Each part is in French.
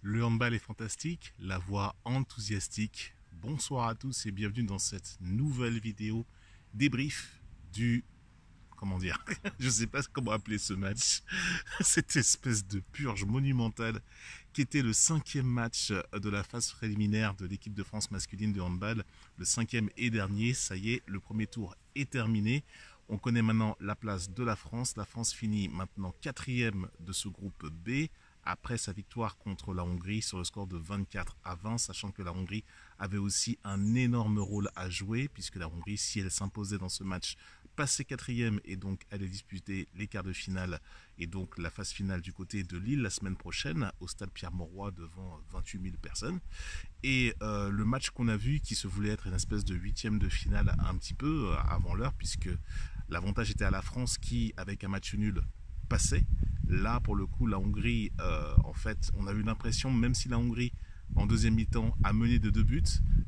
Le handball est fantastique, la voix enthousiastique. Bonsoir à tous et bienvenue dans cette nouvelle vidéo débrief du... Comment dire? Je sais pas comment appeler ce match. Cette espèce de purge monumentale qui était le cinquième match de la phase préliminaire de l'équipe de France masculine de handball. Le cinquième et dernier, ça y est, le premier tour est terminé. On connaît maintenant la place de la France. La France finit maintenant quatrième de ce groupe B après sa victoire contre la Hongrie sur le score de 24-20, sachant que la Hongrie avait aussi un énorme rôle à jouer, puisque la Hongrie, si elle s'imposait dans ce match, passait quatrième et donc allait disputer les quarts de finale et donc la phase finale du côté de Lille la semaine prochaine au stade Pierre-Mauroy devant 28 000 personnes. Et le match qu'on a vu qui se voulait être une espèce de huitième de finale un petit peu avant l'heure, puisque l'avantage était à la France qui, avec un match nul, passait. Là, pour le coup, la Hongrie, en fait, on a eu l'impression, même si la Hongrie, en deuxième mi-temps, a mené de 2 buts,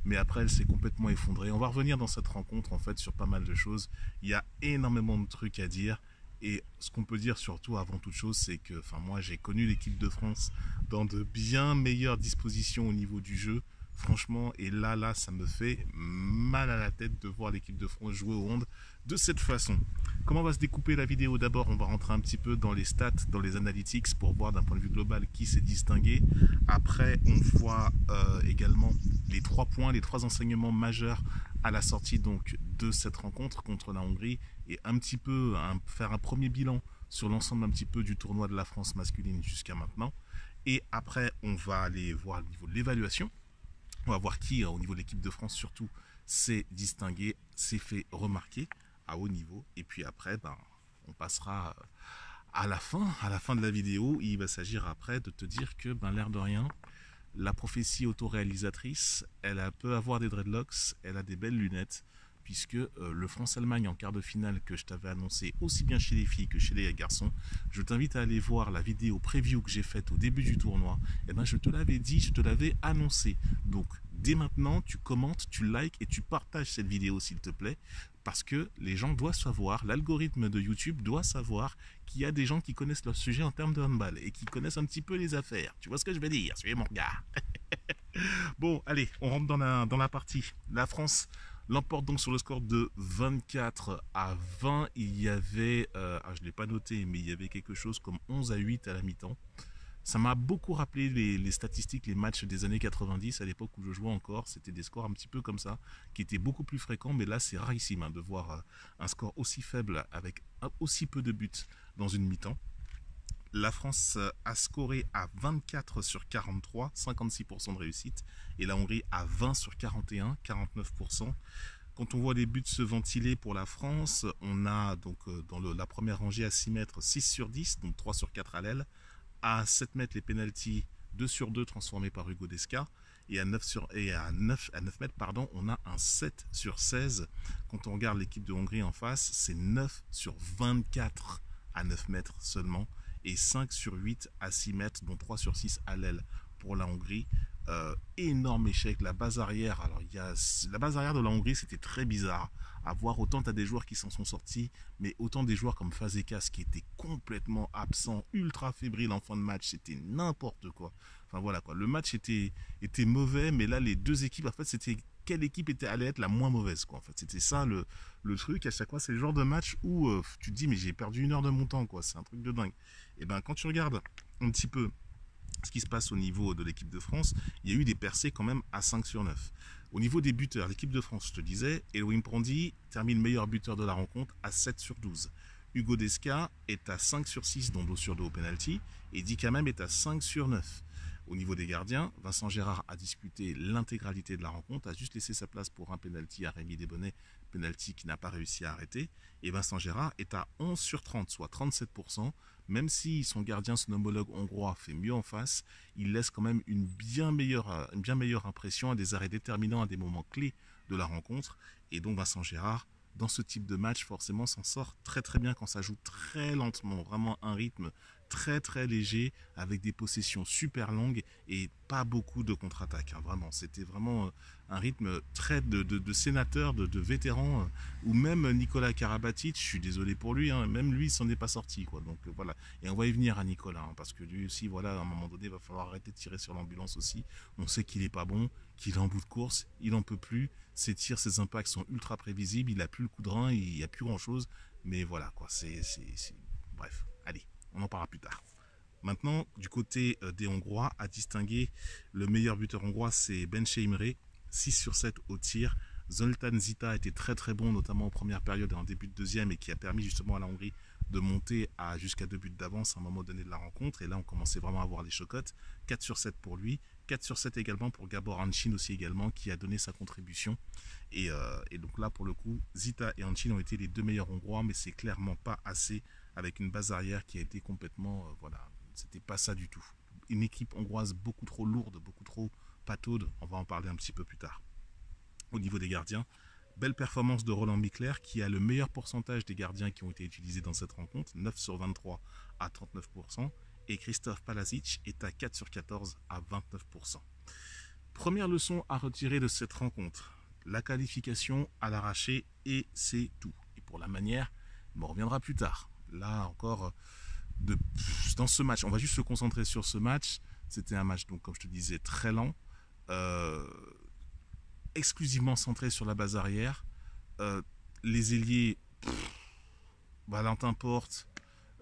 mais après, elle s'est complètement effondrée. On va revenir dans cette rencontre, en fait, sur pas mal de choses. Il y a énormément de trucs à dire. Et ce qu'on peut dire surtout avant toute chose, c'est que moi j'ai connu l'équipe de France dans de bien meilleures dispositions au niveau du jeu. Franchement, et là, ça me fait mal à la tête de voir l'équipe de France jouer au hand de cette façon. Comment va se découper la vidéo? D'abord, on va rentrer un petit peu dans les stats, dans les analytics pour voir d'un point de vue global qui s'est distingué. Après, on voit également les 3 points, les 3 enseignements majeurs à la sortie donc de cette rencontre contre la Hongrie et un petit peu faire un premier bilan sur l'ensemble un petit peu du tournoi de la France masculine jusqu'à maintenant. Et après, on va aller voir au niveau de l'évaluation. On va voir qui, au niveau de l'équipe de France surtout, s'est distingué, s'est fait remarquer à haut niveau. Et puis après, on passera à la fin de la vidéo. Il va s'agir après de te dire que, l'air de rien, la prophétie autoréalisatrice, elle peut avoir des dreadlocks, elle a des belles lunettes, puisque le France-Allemagne en quart de finale que je t'avais annoncé aussi bien chez les filles que chez les garçons, je t'invite à aller voir la vidéo preview que j'ai faite au début du tournoi. Et je te l'avais dit, je te l'avais annoncé. Donc dès maintenant, tu commentes, tu likes et tu partages cette vidéo s'il te plaît, parce que les gens doivent savoir, l'algorithme de YouTube doit savoir qu'il y a des gens qui connaissent leur sujet en termes de handball et qui connaissent un petit peu les affaires. Tu vois ce que je veux dire? Suivez mon regard. Bon, allez, on rentre dans la partie. La France l'emporte donc sur le score de 24-20. Il y avait, je ne l'ai pas noté, mais il y avait quelque chose comme 11-8 à la mi-temps. Ça m'a beaucoup rappelé les statistiques, les matchs des années 90, à l'époque où je jouais encore. C'était des scores un petit peu comme ça, qui étaient beaucoup plus fréquents, mais là c'est rarissime de voir un score aussi faible avec aussi peu de buts dans une mi-temps. La France a scoré à 24 sur 43, 56% de réussite, et la Hongrie à 20 sur 41, 49%. Quand on voit les buts se ventiler pour la France, on a donc dans la première rangée à 6 mètres, 6 sur 10, donc 3 sur 4 à l'aile. À 7 mètres, les pénaltys 2 sur 2 transformés par Hugo Desca. Et à 9 mètres, on a un 7 sur 16. Quand on regarde l'équipe de Hongrie en face, c'est 9 sur 24 à 9 mètres seulement. Et 5 sur 8 à 6 mètres, dont 3 sur 6 à l'aile pour la Hongrie. Énorme échec. La base arrière, la base arrière de la Hongrie, c'était très bizarre à voir. Autant tu as des joueurs qui s'en sont sortis, mais autant des joueurs comme Fazekas qui était complètement absent, ultra fébrile en fin de match, c'était n'importe quoi. Enfin voilà quoi, le match était mauvais, mais là les deux équipes, en fait c'était quelle équipe allait être la moins mauvaise quoi. En fait c'était ça le truc. À chaque fois c'est le genre de match où tu te dis mais j'ai perdu 1 heure de mon temps quoi, c'est un truc de dingue. Et quand tu regardes un petit peu ce qui se passe au niveau de l'équipe de France, il y a eu des percées quand même à 5 sur 9. Au niveau des buteurs, l'équipe de France, je te disais, Elohim Prandi termine meilleur buteur de la rencontre à 7 sur 12. Hugo Desca est à 5 sur 6, dont 2 sur 2 au penalty, et Dikamem est à 5 sur 9. Au niveau des gardiens, Vincent Gérard a disputé l'intégralité de la rencontre, a juste laissé sa place pour un penalty à Rémi Desbonnets, penalty qui n'a pas réussi à arrêter. Et Vincent Gérard est à 11 sur 30, soit 37%. Même si son gardien, son homologue hongrois, fait mieux en face, il laisse quand même une bien meilleure impression à des arrêts déterminants à des moments clés de la rencontre. Et donc Vincent Gérard, dans ce type de match, forcément s'en sort très très bien quand ça joue très lentement, vraiment un rythme très très léger, avec des possessions super longues et pas beaucoup de contre-attaques. Hein, vraiment, c'était vraiment un rythme très de sénateur, de vétéran, ou même Nicolas Karabatic, je suis désolé pour lui, hein, même lui, il s'en est pas sorti, quoi. Donc voilà, et on va y venir à Nicolas, hein, parce que lui aussi, voilà, à un moment donné, il va falloir arrêter de tirer sur l'ambulance aussi. On sait qu'il est pas bon, qu'il est en bout de course, il en peut plus, ses tirs, ses impacts sont ultra prévisibles, il a plus le coup de rein, il y a plus grand chose, mais voilà, quoi, bref, allez, on en parlera plus tard. Maintenant, du côté des Hongrois, à distinguer, le meilleur buteur hongrois, c'est Bencé Imre, 6 sur 7 au tir. Zoltán Zita était très très bon, notamment en première période et en début de deuxième, et qui a permis justement à la Hongrie de monter à jusqu'à 2 buts d'avance à un moment donné de la rencontre. Et là, on commençait vraiment à voir les chocottes. 4 sur 7 pour lui. 4 sur 7 également pour Gabor Hancin aussi également, qui a donné sa contribution. Et donc là, pour le coup, Zita et Hancin ont été les deux meilleurs Hongrois, mais c'est clairement pas assez, avec une base arrière qui a été complètement... voilà, c'était pas ça du tout. Une équipe hongroise beaucoup trop lourde, beaucoup trop pataude. On va en parler un petit peu plus tard. Au niveau des gardiens, belle performance de Roland Michler, qui a le meilleur pourcentage des gardiens qui ont été utilisés dans cette rencontre, 9 sur 23 à 39%, et Christophe Palasic est à 4 sur 14 à 29%. Première leçon à retirer de cette rencontre, la qualification à l'arraché, et c'est tout. Et pour la manière, on reviendra plus tard. Là encore, dans ce match, on va juste se concentrer sur ce match. C'était un match, donc, comme je te disais, très lent, exclusivement centré sur la base arrière. Les ailiers, Valentin Porte,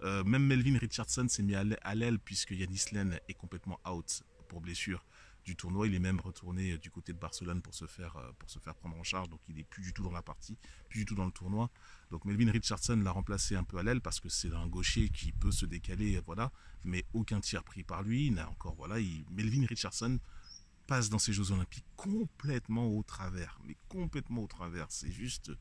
même Melvin Richardson s'est mis à l'aile, puisque Yanis Len est complètement out pour blessure du tournoi. Il est même retourné du côté de Barcelone pour se faire prendre en charge, donc il n'est plus du tout dans la partie, plus du tout dans le tournoi. Donc Melvin Richardson l'a remplacé un peu à l'aile, parce que c'est un gaucher qui peut se décaler, voilà, mais aucun tir pris par lui. Il a encore, voilà, Melvin Richardson passe dans ces Jeux Olympiques complètement au travers, mais complètement au travers. C'est juste,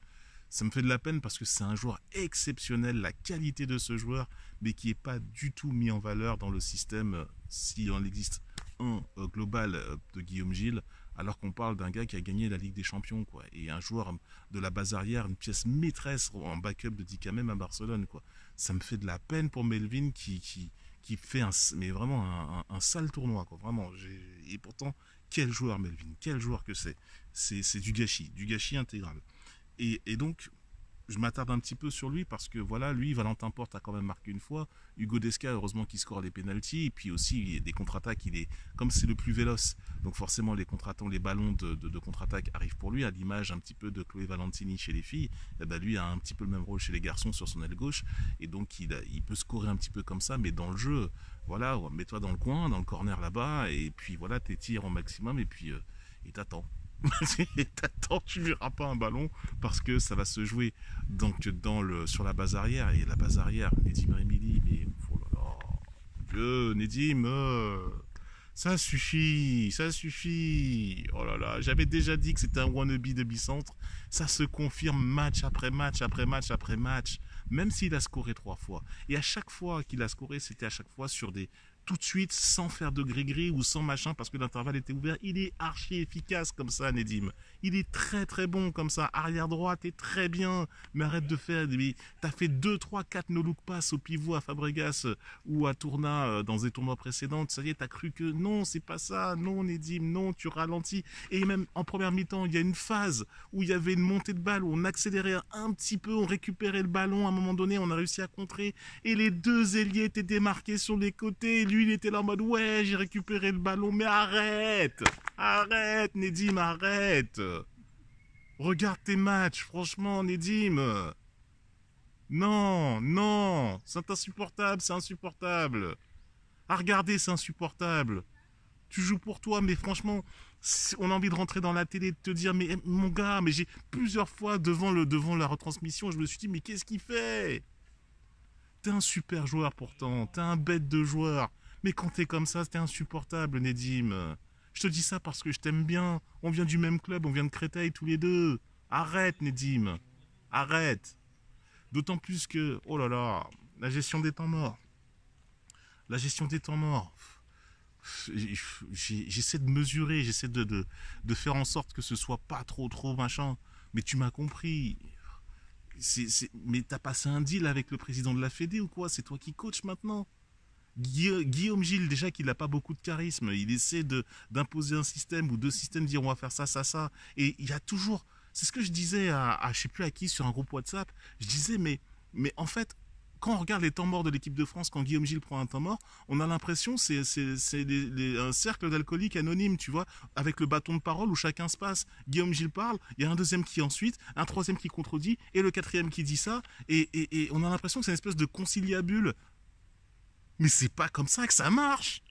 ça me fait de la peine, parce que c'est un joueur exceptionnel, la qualité de ce joueur, mais qui n'est pas du tout mis en valeur dans le système, s'il en existe un global de Guillaume Gilles, alors qu'on parle d'un gars qui a gagné la Ligue des Champions, quoi, et un joueur de la base arrière, une pièce maîtresse en backup de Dicamem à Barcelone, quoi. Ça me fait de la peine pour Melvin qui fait mais vraiment un sale tournoi, quoi, vraiment. Et pourtant, quel joueur Melvin, quel joueur que c'est du gâchis intégral. Et donc, je m'attarde un petit peu sur lui, parce que voilà, lui, Valentin Porte a quand même marqué une fois. Hugo Desca, heureusement qu'il score les pénaltys. Et puis aussi, des contre-attaques, comme c'est le plus véloce, donc forcément les ballons de contre-attaque arrivent pour lui, à l'image un petit peu de Chloé Valentini chez les filles. Et ben lui a un petit peu le même rôle chez les garçons sur son aile gauche. Et donc, il peut scorer un petit peu comme ça, mais dans le jeu, voilà, mets-toi dans le coin, dans le corner là-bas, et puis voilà, tes tirs au maximum, et puis et t'attends. T'attends, tu verras pas un ballon, parce que ça va se jouer donc sur la base arrière, et la base arrière, Nedim Remili, mais oh là là, Nedim, ça suffit, oh là là, j'avais déjà dit que c'était un wannabe de bicentre, ça se confirme match après match après match après match, même s'il a scoré 3 fois, et à chaque fois qu'il a scoré, c'était à chaque fois sur tout de suite, sans faire de gris-gris ou sans machin, parce que l'intervalle était ouvert. Il est archi efficace comme ça, Nedim. Il est très très bon comme ça. Arrière droit, t'es très bien. Mais arrête de faire... T'as fait 2, 3, 4 no-look pass au pivot à Fabregas ou à Tourna dans des tournois précédents. Ça y est, t'as cru que... Non, c'est pas ça. Non, Nedim, non, tu ralentis. Et même en première mi-temps, il y a une phase où il y avait une montée de balle, où on accélérait un petit peu, on récupérait le ballon. À un moment donné, on a réussi à contrer. Et les deux ailiers étaient démarqués sur les côtés. Lui, il était là en mode, ouais, j'ai récupéré le ballon, mais arrête, Nedim, arrête. Regarde tes matchs, franchement, Nedim. Non, c'est insupportable. À regarder, c'est insupportable. Tu joues pour toi, mais franchement, on a envie de rentrer dans la télé, de te dire, mais mon gars, mais j'ai plusieurs fois devant la retransmission, je me suis dit, mais qu'est-ce qu'il fait? T'es un super joueur pourtant, t'es un bête de joueur. Mais quand t'es comme ça, t'es insupportable, Nedim. Je te dis ça parce que je t'aime bien. On vient du même club, on vient de Créteil tous les deux. Arrête, Nedim. Arrête. D'autant plus que, oh là là, la gestion des temps morts. J'essaie de mesurer, j'essaie de faire en sorte que ce soit pas trop machin. Mais tu m'as compris. Mais t'as passé un deal avec le président de la Fédé ou quoi? C'est toi qui coach maintenant? Guillaume Gilles, déjà qu'il n'a pas beaucoup de charisme, il essaie d'imposer un système ou deux systèmes, dire on va faire ça, ça, ça. Et il y a toujours. C'est ce que je disais à je sais plus à qui sur un groupe WhatsApp. Je disais, mais en fait, quand on regarde les temps morts de l'équipe de France, quand Guillaume Gilles prend un temps mort, on a l'impression que c'est un cercle d'alcooliques anonymes, tu vois, avec le bâton de parole où chacun se passe. Guillaume Gilles parle, il y a un deuxième qui ensuite, un troisième qui contredit, et le quatrième qui dit ça, et on a l'impression que c'est une espèce de conciliabule. Mais c'est pas comme ça que ça marche.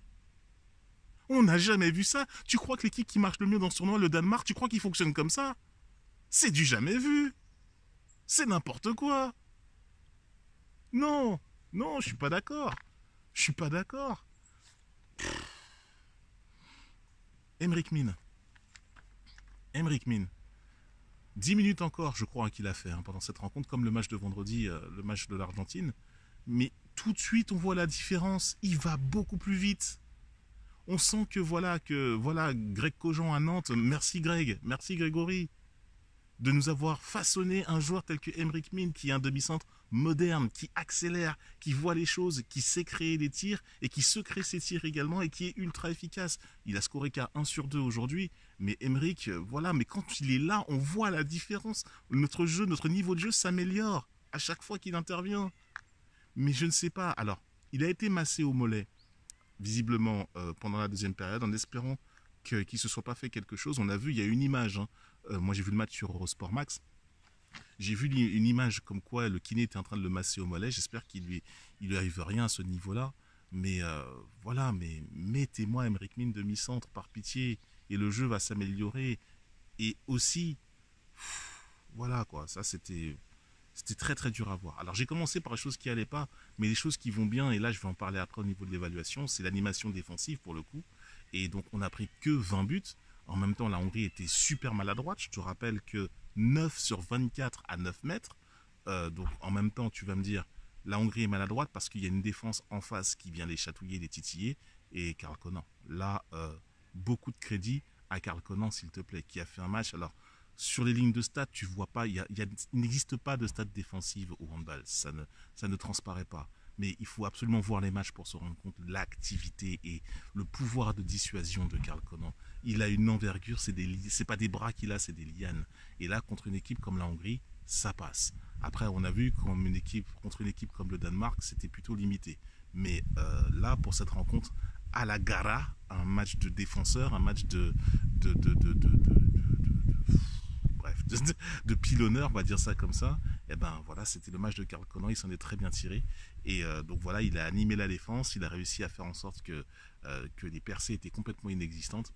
On n'a jamais vu ça. Tu crois que l'équipe qui marche le mieux dans ce tournoi, le Danemark, tu crois qu'il fonctionne comme ça? C'est du jamais vu. C'est n'importe quoi. Non, non, je suis pas d'accord. Je suis pas d'accord. Emric Mine. Emric Mine. 10 minutes encore, je crois, qu'il a fait pendant cette rencontre, comme le match de vendredi, le match de l'Argentine. Mais tout de suite, on voit la différence. Il va beaucoup plus vite. On sent que Greg Cogent à Nantes, merci Greg, merci Grégory, de nous avoir façonné un joueur tel que Emric Mine, qui est un demi-centre moderne, qui accélère, qui voit les choses, qui sait créer des tirs et qui se crée ses tirs également et qui est ultra efficace. Il a scoré qu'à 1 sur 2 aujourd'hui, mais Emric, mais quand il est là, on voit la différence. Notre jeu, notre niveau de jeu s'améliore à chaque fois qu'il intervient. Mais je ne sais pas. Alors, il a été massé au mollet, visiblement, pendant la deuxième période, en espérant qu'il ne se soit pas fait quelque chose. On a vu, il y a une image. Moi, j'ai vu le match sur Eurosport Max. J'ai vu une image comme quoi le kiné était en train de le masser au mollet. J'espère qu'il lui arrive rien à ce niveau-là. Mais mais mettez-moi Emric Mine demi-centre par pitié et le jeu va s'améliorer. Et aussi, voilà quoi, ça c'était très très dur à voir. Alors j'ai commencé par les choses qui allaient pas, mais les choses qui vont bien, et là je vais en parler après au niveau de l'évaluation, c'est l'animation défensive pour le coup. Et donc on n'a pris que 20 buts. En même temps, la Hongrie était super maladroite. Je te rappelle que 9 sur 24 à 9 mètres. Donc en même temps, tu vas me dire, la Hongrie est maladroite parce qu'il y a une défense en face qui vient les chatouiller, les titiller. Et Karl Conan. Là, beaucoup de crédit à Karl Conan, s'il te plaît, qui a fait un match. Alors, sur les lignes de stats, tu vois pas, il n'existe pas de stats défensives au handball. Ça ne transparaît pas. Mais il faut absolument voir les matchs pour se rendre compte de l'activité et le pouvoir de dissuasion de Karl Conan. Il a une envergure, c'est pas des bras qu'il a, c'est des lianes. Et là, contre une équipe comme la Hongrie, ça passe. Après, on a vu contre une équipe comme le Danemark, c'était plutôt limité. Mais là, pour cette rencontre, à la Gara, un match de défenseur, un match bref, de pilonneur, on va dire ça comme ça. Et ben voilà, c'était le match de Karl Conan, il s'en est très bien tiré. Et donc voilà, il a animé la défense, il a réussi à faire en sorte que les percées étaient complètement inexistantes.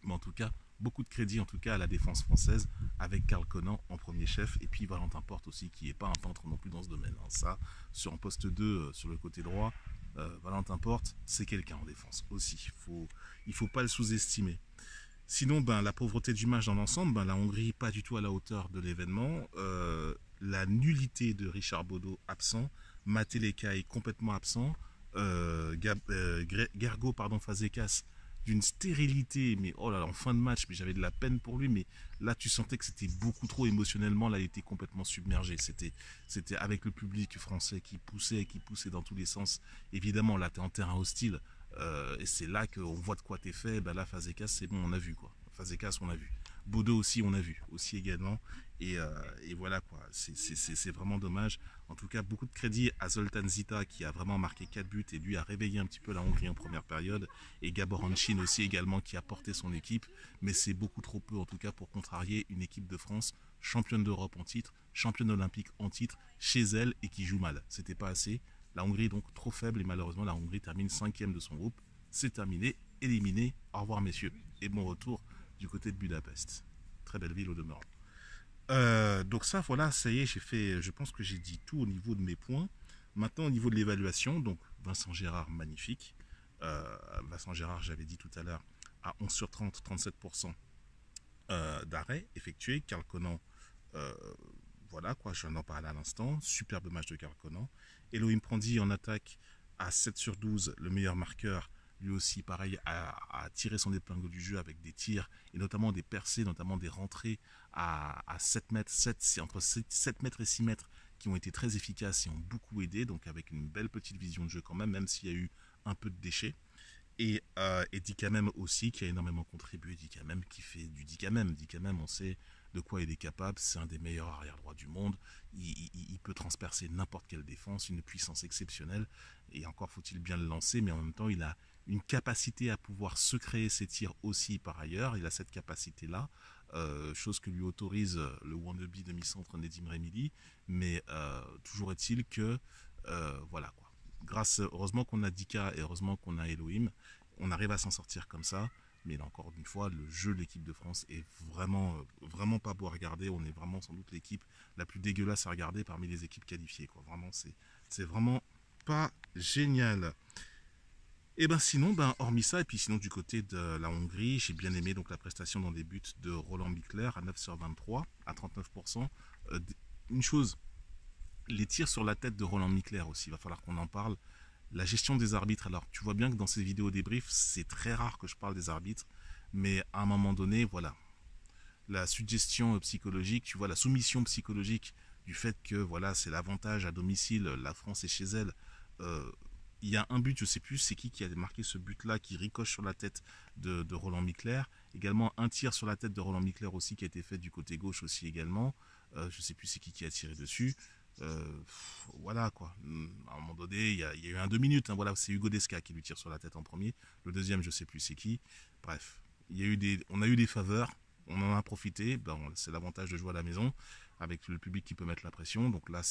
Mais en tout cas, beaucoup de crédit en tout cas à la défense française avec Karl Conan en premier chef et puis Valentin Porte aussi qui n'est pas un peintre non plus dans ce domaine. Ça, sur un poste 2 sur le côté droit, Valentin Porte, c'est quelqu'un en défense aussi. Il faut pas le sous-estimer. Sinon, la pauvreté du match dans l'ensemble, la Hongrie pas du tout à la hauteur de l'événement. La nullité de Richard Bodo absent, Maté Lekai complètement absent, Gergo Fazekas d'une stérilité, mais oh là là, en fin de match, mais j'avais de la peine pour lui, mais là tu sentais que c'était beaucoup trop émotionnellement, là il était complètement submergé, c'était avec le public français qui poussait dans tous les sens, évidemment là tu es en terrain hostile, et c'est là qu'on voit de quoi t'es fait, là Fazekas c'est bon, on a vu quoi, Fazekas on a vu, Bodo aussi on a vu, aussi également, et voilà quoi, c'est vraiment dommage. En tout cas, beaucoup de crédit à Zoltán Zita qui a vraiment marqué 4 buts et lui a réveillé un petit peu la Hongrie en première période. Et Gabor Hanchin aussi également qui a porté son équipe. Mais c'est beaucoup trop peu en tout cas pour contrarier une équipe de France championne d'Europe en titre, championne olympique en titre, chez elle et qui joue mal. C'était pas assez. La Hongrie est donc trop faible et malheureusement la Hongrie termine 5e de son groupe. C'est terminé, éliminé. Au revoir messieurs et bon retour du côté de Budapest. Très belle ville au demeurant. Donc ça, voilà, ça y est, je pense que j'ai dit tout au niveau de mes points. Maintenant, au niveau de l'évaluation, donc Vincent Gérard, magnifique. Vincent Gérard, j'avais dit tout à l'heure, à 11 sur 30, 37% d'arrêt effectué. Karl Conan, voilà quoi, je viens d'en parler à l'instant. Superbe match de Karl Conan. Elohim Prandi en attaque à 7 sur 12, le meilleur marqueur. Lui aussi, pareil, a tiré son épingle du jeu avec des tirs et notamment des percées, notamment des rentrées à 7 mètres, c'est entre 7 mètres et 6 mètres qui ont été très efficaces et ont beaucoup aidé, donc avec une belle petite vision de jeu quand même, même s'il y a eu un peu de déchets. Et Dikamem aussi, qui a énormément contribué. Dikamem qui fait du Dikamem. Dikamem, on sait de quoi il est capable. C'est un des meilleurs arrière-droits du monde. Il peut transpercer n'importe quelle défense, une puissance exceptionnelle. Et encore faut-il bien le lancer, mais en même temps, il a une capacité à pouvoir se créer ses tirs aussi par ailleurs. Il a cette capacité-là, chose que lui autorise le wannabe demi-centre Nedim Remili. Mais toujours est-il que, voilà quoi. Heureusement qu'on a Dika et heureusement qu'on a Elohim, on arrive à s'en sortir comme ça. Mais là, encore une fois, le jeu de l'équipe de France est vraiment pas beau à regarder. On est vraiment sans doute l'équipe la plus dégueulasse à regarder parmi les équipes qualifiées, quoi. Vraiment, c'est vraiment pas génial. Et ben sinon, hormis ça, et puis sinon du côté de la Hongrie, j'ai bien aimé donc la prestation dans les buts de Roland Bickler à 9 sur 23, à 39%. Une chose, les tirs sur la tête de Roland Mickler aussi, il va falloir qu'on en parle. La gestion des arbitres, alors tu vois bien que dans ces vidéos débriefs, c'est très rare que je parle des arbitres, mais à un moment donné, voilà, la suggestion psychologique, tu vois, la soumission psychologique du fait que voilà, c'est l'avantage à domicile, la France est chez elle. Il y a un but, je sais plus c'est qui a marqué ce but-là, qui ricoche sur la tête de Roland Mickler. Également un tir sur la tête de Roland Mickler aussi qui a été fait du côté gauche aussi également. Je sais plus c'est qui a tiré dessus. Voilà quoi. À un moment donné, il y a eu un 2 minutes. Hein, voilà, c'est Hugo Desca qui lui tire sur la tête en premier. Le deuxième, je sais plus c'est qui. Bref, on a eu des faveurs. On en a profité. C'est l'avantage de jouer à la maison avec le public qui peut mettre la pression. Donc là,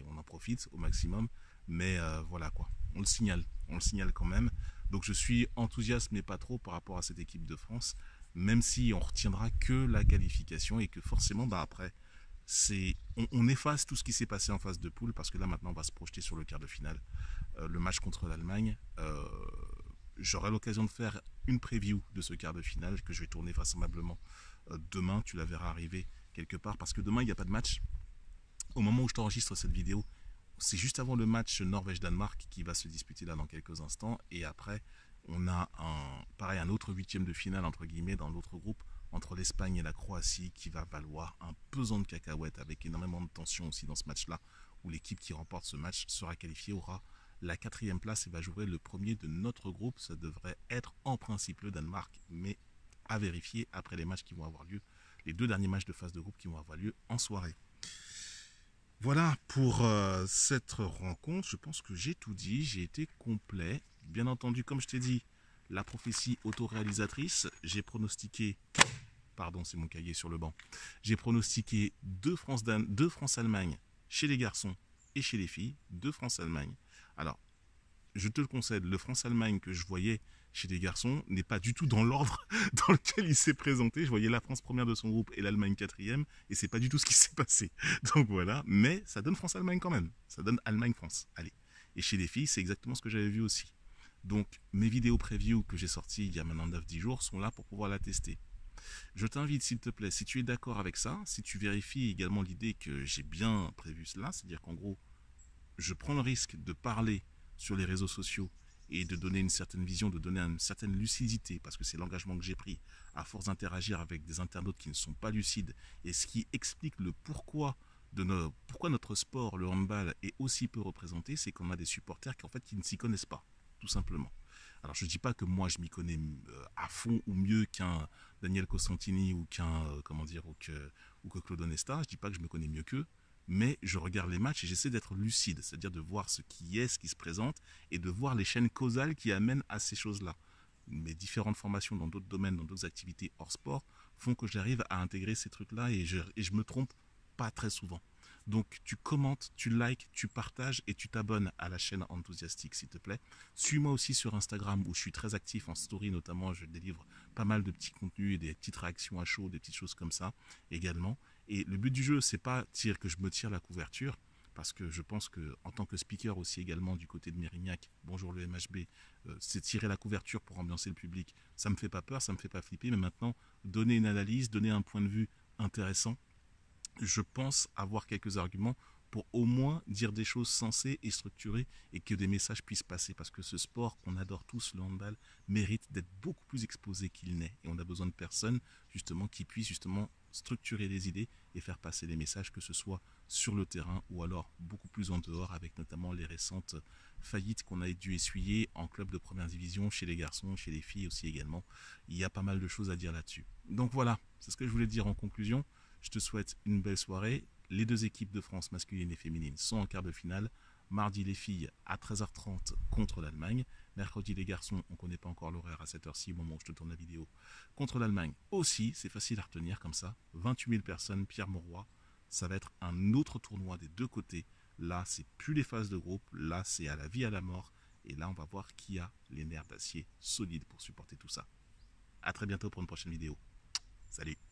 on en profite au maximum. Mais voilà quoi. On le signale quand même. Donc je suis enthousiaste mais pas trop par rapport à cette équipe de France. Même si on retiendra que la qualification et que forcément, après. On efface tout ce qui s'est passé en phase de poule parce que là maintenant on va se projeter sur le quart de finale, le match contre l'Allemagne. J'aurai l'occasion de faire une preview de ce quart de finale que je vais tourner vraisemblablement demain. Tu la verras arriver quelque part parce que demain il n'y a pas de match. Au moment où je t'enregistre cette vidéo, c'est juste avant le match Norvège-Danemark qui va se disputer là dans quelques instants. Et après, on a un autre huitième de finale entre guillemets dans l'autre groupe entre l'Espagne et la Croatie qui va valoir un pesant de cacahuètes avec énormément de tension aussi dans ce match-là où l'équipe qui remporte ce match sera qualifiée, aura la 4e place et va jouer le premier de notre groupe. Ça devrait être en principe le Danemark, mais à vérifier après les matchs qui vont avoir lieu, les 2 derniers matchs de phase de groupe qui vont avoir lieu en soirée. Voilà pour cette rencontre. Je pense que j'ai tout dit, j'ai été complet. Bien entendu, comme je t'ai dit, la prophétie autoréalisatrice, j'ai pronostiqué, pardon, c'est mon cahier sur le banc, j'ai pronostiqué 2 France-Allemagne chez les garçons et chez les filles, 2 France-Allemagne. Alors, je te le concède, le France-Allemagne que je voyais chez les garçons n'est pas du tout dans l'ordre dans lequel il s'est présenté. Je voyais la France première de son groupe et l'Allemagne 4e, et c'est pas du tout ce qui s'est passé. Donc voilà, mais ça donne France-Allemagne quand même. Ça donne Allemagne-France. Allez. Et chez les filles, c'est exactement ce que j'avais vu aussi. Donc mes vidéos preview que j'ai sorties il y a maintenant 9-10 jours sont là pour pouvoir la tester. Je t'invite, s'il te plaît, si tu es d'accord avec ça, si tu vérifies également l'idée que j'ai bien prévu cela, c'est-à-dire qu'en gros, je prends le risque de parler sur les réseaux sociaux et de donner une certaine vision, de donner une certaine lucidité, parce que c'est l'engagement que j'ai pris, à force d'interagir avec des internautes qui ne sont pas lucides, et ce qui explique le pourquoi pourquoi notre sport, le handball, est aussi peu représenté, c'est qu'on a des supporters qui ne s'y connaissent pas, tout simplement. Alors je ne dis pas que moi je m'y connais à fond ou mieux qu'un Daniel Costantini ou que Claude Onesta, je ne dis pas que je me connais mieux qu'eux, mais je regarde les matchs et j'essaie d'être lucide, c'est-à-dire de voir ce qui se présente, et de voir les chaînes causales qui amènent à ces choses-là. Mes différentes formations dans d'autres domaines, dans d'autres activités hors sport, font que j'arrive à intégrer ces trucs-là et je me trompe pas très souvent. Donc tu commentes, tu likes, tu partages et tu t'abonnes à la chaîne Enthusiastique, s'il te plaît. Suis-moi aussi sur Instagram où je suis très actif en story, notamment je délivre pas mal de petits contenus et des petites réactions à chaud, des petites choses comme ça également. Et le but du jeu, c'est pas que je me tire la couverture, parce que je pense que en tant que speaker aussi également du côté de Mérignac, bonjour le MHB, c'est tirer la couverture pour ambiancer le public. Ça me fait pas peur, ça me fait pas flipper, mais maintenant donner une analyse, donner un point de vue intéressant. Je pense avoir quelques arguments pour au moins dire des choses sensées et structurées et que des messages puissent passer. Parce que ce sport qu'on adore tous, le handball, mérite d'être beaucoup plus exposé qu'il n'est. Et on a besoin de personnes justement qui puissent justement structurer les idées et faire passer des messages, que ce soit sur le terrain ou alors beaucoup plus en dehors, avec notamment les récentes faillites qu'on a dû essuyer en club de première division, chez les garçons, chez les filles aussi également. Il y a pas mal de choses à dire là-dessus. Donc voilà, c'est ce que je voulais dire en conclusion. Je te souhaite une belle soirée. Les deux équipes de France masculine et féminine sont en quart de finale. Mardi, les filles à 13h30 contre l'Allemagne. Mercredi, les garçons, on ne connaît pas encore l'horaire à cette heure-ci au moment où je te tourne la vidéo, contre l'Allemagne aussi. C'est facile à retenir comme ça. 28 000 personnes, Pierre Mauroy. Ça va être un autre tournoi des deux côtés. Là, c'est plus les phases de groupe. Là, c'est à la vie, à la mort. Et là, on va voir qui a les nerfs d'acier solides pour supporter tout ça. À très bientôt pour une prochaine vidéo. Salut!